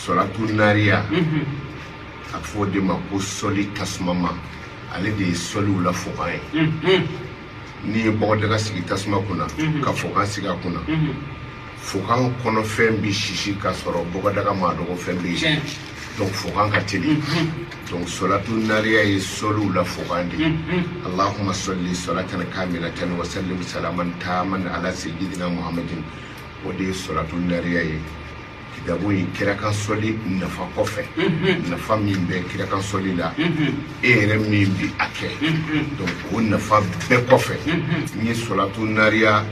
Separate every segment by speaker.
Speaker 1: Salatou Nahira a fɔ de ma ko sɔli tasuma ma ale de ye sɔliw la fokan ye ni ye bɔgɔdaga sigi tasuma kunna ka fokan sigi a kunna fokan kɔnɔ fɛn bi sisi ka sɔrɔ bɔgɔdaga ma dɔgɔ fɛn bɛ yen donc fokan ka teli donc Salatou Nahira ye sɔliw la fokan de Allahumma salli salatan kamilatan wa sallim salaman taman ala sayyidina Muhammadin o de ye Salatou Nahira ye kitabu in kira kan sɔli nafa kɔfɛ nafa min bɛ kira kan sɔli la e yɛrɛ min bi a kɛ donc o nafa bɛɛ kɔfɛ n ye Salatou Nahira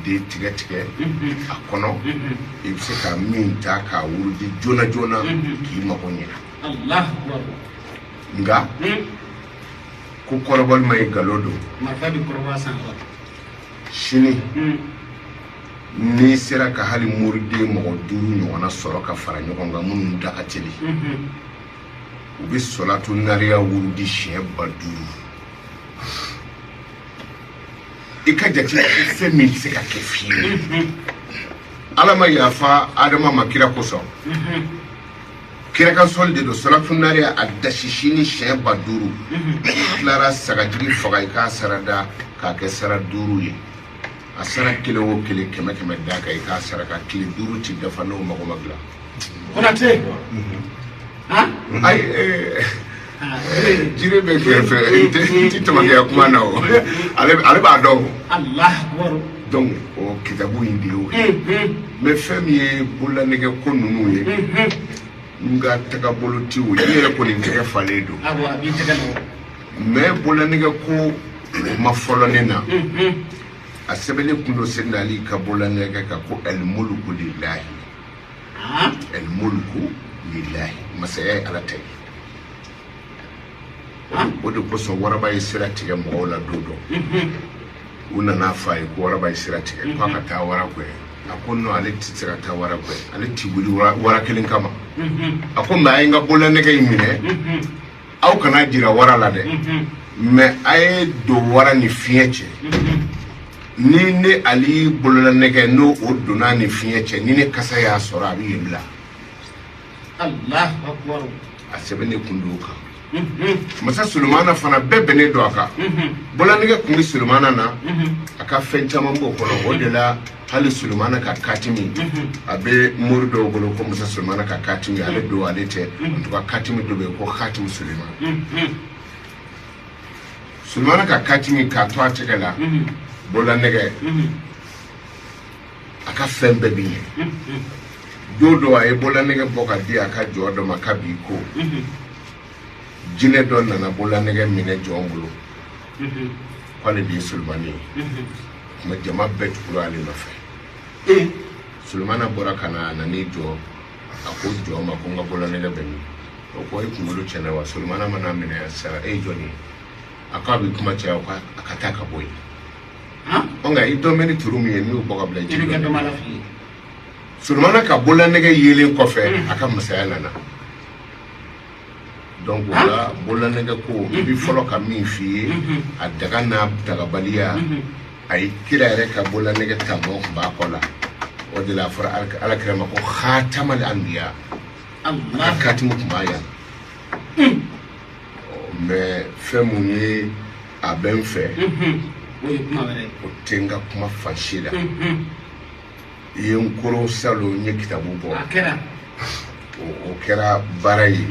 Speaker 1: de tigɛ tigɛ a kɔnɔ i bɛ se ka min ta k'a wurudi joona joona k'i mago ɲɛ nka ko kɔrɔbɔli ma ye nkalon don sini ni sera ka hali muriden mɔgɔ 5 ɲɔgɔnna sɔrɔ ka fara ɲɔgɔn kan minnu da ka teli u bɛ Salatou Nahira wurudi siɲɛ 5000 i ka jate fɛn min se ka kɛ fiyewu ala ma yafa adama ma kira kosɔn kira ka sɔli de don Salatou Nahira a dasi sini siɲɛ 5000 tilara sagajigi faga i k'a sarada k'a kɛ sara 5 ye a sara kelen o kelen 100 da kan i k'a sara ka tile 5 ti dafa n'o mago ma dilan
Speaker 2: Konate
Speaker 1: jire bɛ kɛrɛfɛ ti tamakɛya kuma na o ale b'a dɔn donc o kitabu in de y'o ye mais fɛn min ye bololanɛgɛ ko ninnu ye n ka tagabolo ti o ye n yɛrɛ kɔni tɛgɛ falen don mais bololanɛgɛ ko ma fɔlɔ ne na a sɛbɛnni kun do Seydina Ali ka bololanɛgɛ kan ko el mulku lillahi masaya ye ala ta ye o de kosɔn waraba ye sira tigɛ mɔgɔw la don dɔ u nana f'a ye ko waraba ye sira tigɛ ko a ka taa wara kɔ a ko non ale tɛ se ka taa wara kɔ ale tɛ wuli wara kelen kama a ko mais a ye n ka bololanɛgɛ in minɛ aw kana jira wara la dɛ mais a ye don wara ni fiɲɛ cɛ ni ne Ali bololanɛgɛ n'o o donna ni fiɲɛ cɛ ni ne kasa y'a sɔrɔ a bɛ yen bila a sɛbɛn ne kun do o kan masa Sulemana fana bɛɛ bɛnnen don a kan bololanɛgɛ kun bɛ Sulemana na a ka fɛn caman b'o kɔnɔ o de la hali Sulemana ka katimi a bɛ mori dɔw bolo ko masa Sulemana ka katimi ale don ale tɛ en tout cas katimi dɔ bɛ yen ko katimi Sulemana Sulemana ka katimi k'a to a tɛgɛ la bololanɛgɛ a ka fɛn bɛɛ bɛ ɲɛ don dɔ a ye bololanɛgɛ bɔ ka di a ka jɔ dɔ ma k'a b'i ko jinɛ dɔ nana bololanɛgɛ minɛ jɔn bolo k'ale de ye Sulemani ye kuma jama bɛɛ tugura ale nɔfɛ Sulemana bɔra ka na a nan'i jɔ a ko jɔn ma ko n ka bololanɛgɛ bɛ min o ko e kunkolo tiɲɛna wa Sulemana mana minɛ a sara e ye jɔn ye a ko a bɛ kuma caya a ka taa ka bɔ yen nka i dɔn bɛ ni turu min ye n'o bɔ ka bila ji dɔ Sulemana ka bololanɛgɛ yelen kɔfɛ a ka masaya nana donc o la bololanɛgɛ ko i bi fɔlɔ ka min f'i ye a daga n'a dagabaliya a ye kira yɛrɛ ka bololanɛgɛ taabɔ kun b'a kɔ la o de la a fɔra alakira ma ko khatamal anbiya a ka katimu kun b'a yan mais fɛn mun ye a bɛ n fɛ o tɛ n ka kuma fansi la i ye n koro salon n ye kitabu bɔ o kɛra baara ye